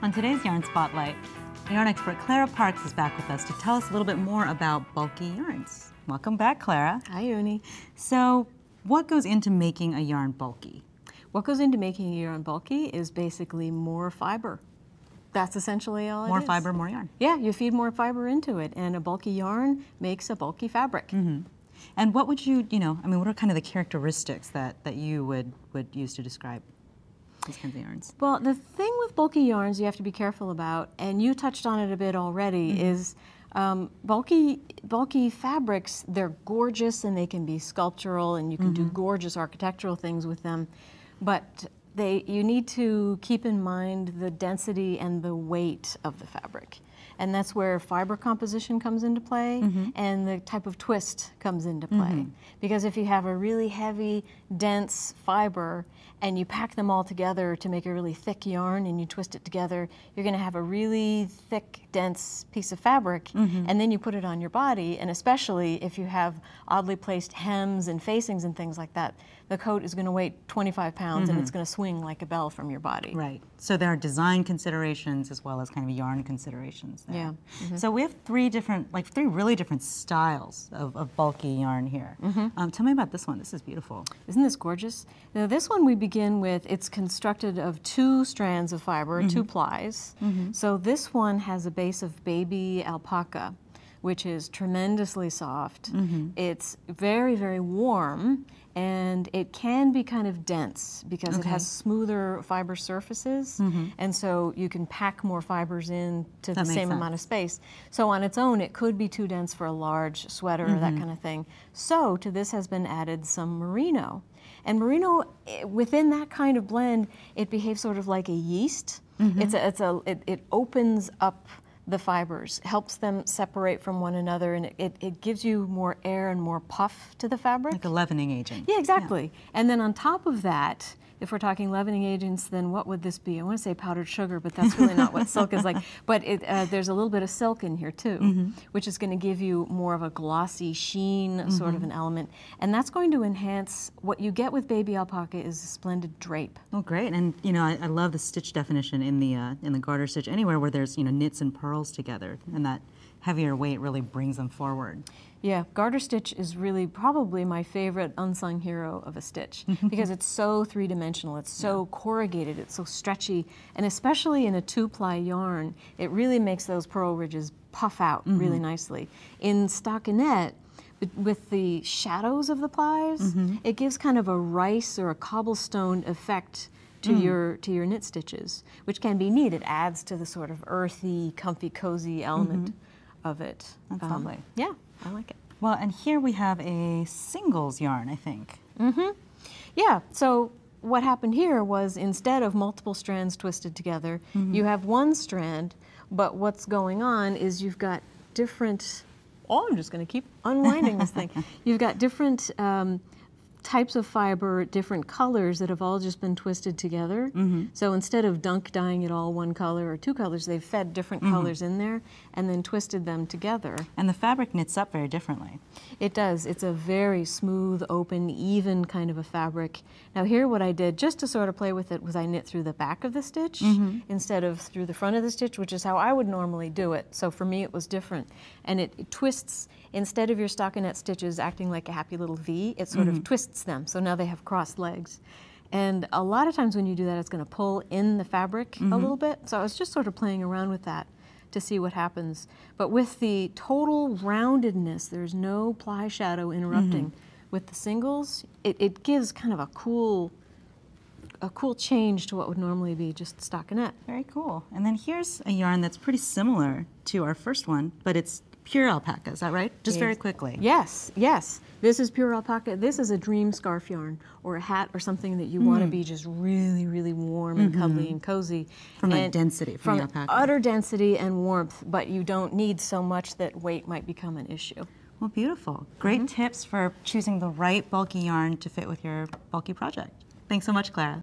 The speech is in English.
On today's Yarn Spotlight, yarn expert Clara Parks is back with us to tell us a little bit more about bulky yarns. Welcome back, Clara. Hi, Uni. So, what goes into making a yarn bulky? What goes into making a yarn bulky is basically more fiber. That's essentially all it is. More fiber, more yarn. Yeah, you feed more fiber into it, and a bulky yarn makes a bulky fabric. Mm-hmm. And what would what are kind of the characteristics that you would use to describe these kinds of yarns? Well, the thing with bulky yarns you have to be careful about, and you touched on it a bit already, is bulky fabrics, they're gorgeous and they can be sculptural and you can do gorgeous architectural things with them, but you need to keep in mind the density and the weight of the fabric. And that's where fiber composition comes into play and the type of twist comes into play. Because if you have a really heavy, dense fiber and you pack them all together to make a really thick yarn and you twist it together, you're going to have a really thick, dense piece of fabric, and then you put it on your body, and especially if you have oddly placed hems and facings and things like that, the coat is going to weigh 25 pounds and it's going to swing like a bell from your body. Right. So there are design considerations as well as kind of yarn considerations there. Yeah. So we have three really different styles of bulky yarn here. Tell me about this one. This is beautiful. Isn't this gorgeous? Now, this one we begin with, it's constructed of 2 strands of fiber, 2 plies. So this one has a base of baby alpaca, which is tremendously soft. It's very, very warm, and it can be kind of dense because it has smoother fiber surfaces, and so you can pack more fibers in to the same amount of space. So on its own, it could be too dense for a large sweater or that kind of thing. So to this has been added some merino. And merino, within that kind of blend, it behaves sort of like a yeast. It opens up the fibers, helps them separate from one another, and it gives you more air and more puff to the fabric. Like a leavening agent. Yeah, exactly. Yeah. And then on top of that, if we're talking leavening agents, then what would this be? I want to say powdered sugar, but that's really not what silk is like. But there's a little bit of silk in here too, which is going to give you more of a glossy sheen sort of an element. And that's going to enhance what you get with baby alpaca is a splendid drape. Oh, great. And I love the stitch definition in the garter stitch. Anywhere where there's knits and purls together, and that heavier weight really brings them forward. Yeah, garter stitch is really probably my favorite unsung hero of a stitch because it's so three-dimensional, it's so corrugated, it's so stretchy, and especially in a 2-ply yarn, it really makes those purl ridges puff out really nicely. In stockinette, with the shadows of the plies, it gives kind of a rice or a cobblestone effect to your knit stitches, which can be neat. It adds to the sort of earthy, comfy, cozy element of it. That's lovely. Yeah, I like it. Well, and here we have a singles yarn, I think. Yeah, so what happened here was instead of multiple strands twisted together, you have one strand, but what's going on is you've got different, I'm just going to keep unwinding this thing. You've got different types of fiber, different colors that have all just been twisted together. So instead of dunk dyeing it all one color or 2 colors, they've fed different colors in there and then twisted them together. And the fabric knits up very differently. It does. It's a very smooth, open, even kind of a fabric. Now here what I did, just to sort of play with it, was I knit through the back of the stitch instead of through the front of the stitch, which is how I would normally do it. So for me it was different. And it twists, instead of your stockinette stitches acting like a happy little V, it sort of twists them, so now they have crossed legs. And a lot of times when you do that, it's going to pull in the fabric a little bit. So I was just sort of playing around with that to see what happens. But with the total roundedness, there's no ply shadow interrupting. With the singles, it gives kind of a cool change to what would normally be just stockinette. Very cool. And then here's a yarn that's pretty similar to our first one, but it's pure alpaca, is that right? Just very quickly. Yes, yes. This is pure alpaca. This is a dream scarf yarn or a hat or something that you want to be just really, really warm and cuddly and cozy. From that density, from the alpaca. Utter density and warmth, but you don't need so much that weight might become an issue. Well, beautiful. Great tips for choosing the right bulky yarn to fit with your bulky project. Thanks so much, Clara.